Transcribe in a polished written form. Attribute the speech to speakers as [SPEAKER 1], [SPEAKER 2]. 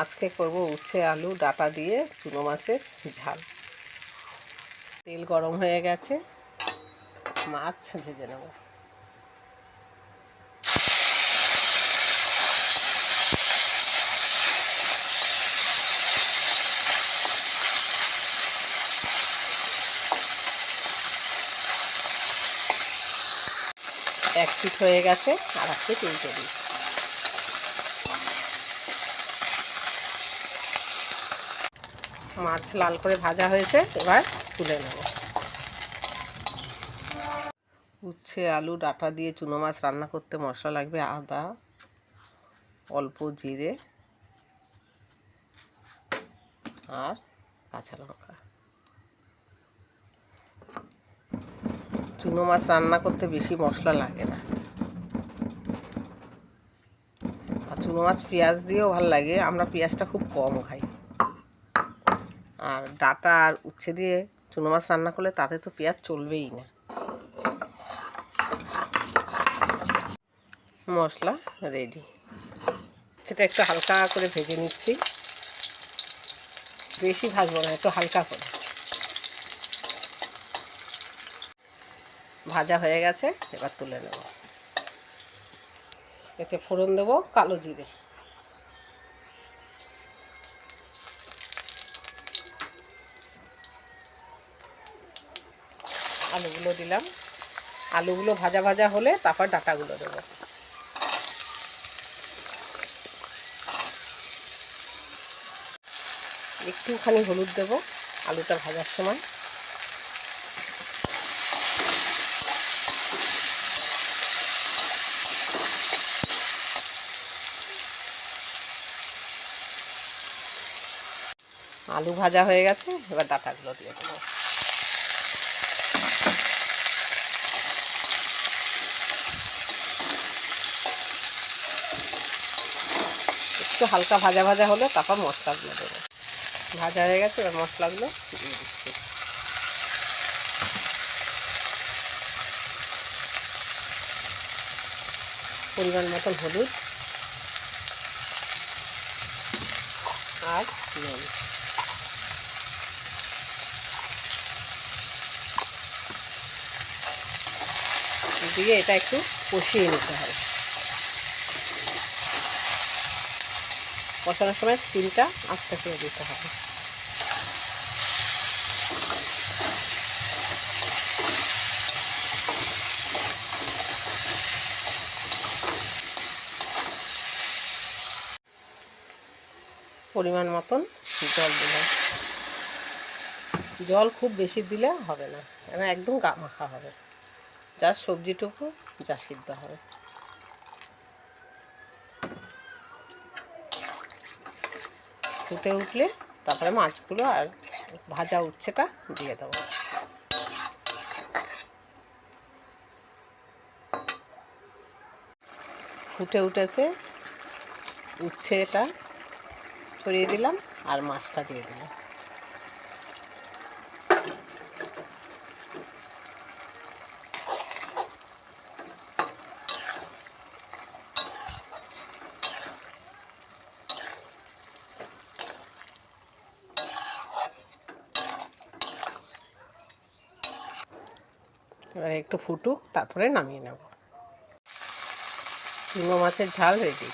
[SPEAKER 1] আজকে করব উচ্ছে আলু ডাঁটা দিয়ে চুনো মাছের ঝাল। তেল গরম হয়ে গেছে, মাছ ভেজে নেব। এক পিঠ হয়ে গেছে, আর একটা উল্টে দিই। মাছ লাল করে ভাজা হয়েছে, এবার তুলে নেব। উচ্ছে আলু ডাঁটা দিয়ে চুনো মাছ রান্না করতে মশলা লাগবে আদা, অল্প জিরে আর কাঁচা লঙ্কা। চুনো মাছ রান্না করতে বেশি মশলা লাগে না, আর চুনো মাছ পেঁয়াজ দিয়েও ভালো লাগে। আমরা পেঁয়াজটা খুব কম খাই। আর ডাঁটা আর উচ্ছে দিয়ে চুনো মাছ রান্না করলে তাতে তো পেঁয়াজ চলবেই না। মশলা রেডি। সেটা একটু হালকা করে ভেজে নিচ্ছি, বেশি ভাজবো না, একটু হালকা করে। ভাজা হয়ে গেছে, এবার তুলে নেব। এতে ফোড়ন দেব কালো জিরে, আলুগুলো দিলাম। আলুগুলো ভাজা ভাজা হলে তারপর ডাঁটাগুলো দেবো। একটুখানি হলুদ দেব আলুটা ভাজার সময়। আলু ভাজা হয়ে গেছে, এবার ডাঁটাগুলো দিয়ে দেবো। একটু হালকা ভাজা ভাজা হলে তারপর মশলাগুলো দেবো। ভাজা হয়ে গেছে, এবার মশলাগুলো দিয়ে দিচ্ছি। পরিমাণ মতন হলুদ আর নুন। দিয়ে এটা একটু কষিয়ে নিতে হবে। কষানোর সময় স্টিমটা আস্তে করে দিতে হবে। পরিমাণ মতন জল দিলাম। জল খুব বেশি দিলে হবে না, কেন একদম গা মাখা হবে। যা সবজিটুকু যা সিদ্ধ হবে। ফুটে উঠলে তারপরে মাছগুলো আর ভাজা উচ্ছেটা দিয়ে দেবো। ফুটে উঠেছে, উচ্ছেটা ছড়িয়ে দিলাম আর মাছটা দিয়ে দিলাম। এবার একটু ফুটুক, তারপরে নামিয়ে নেব। চুনো মাছের ঝাল রেডি।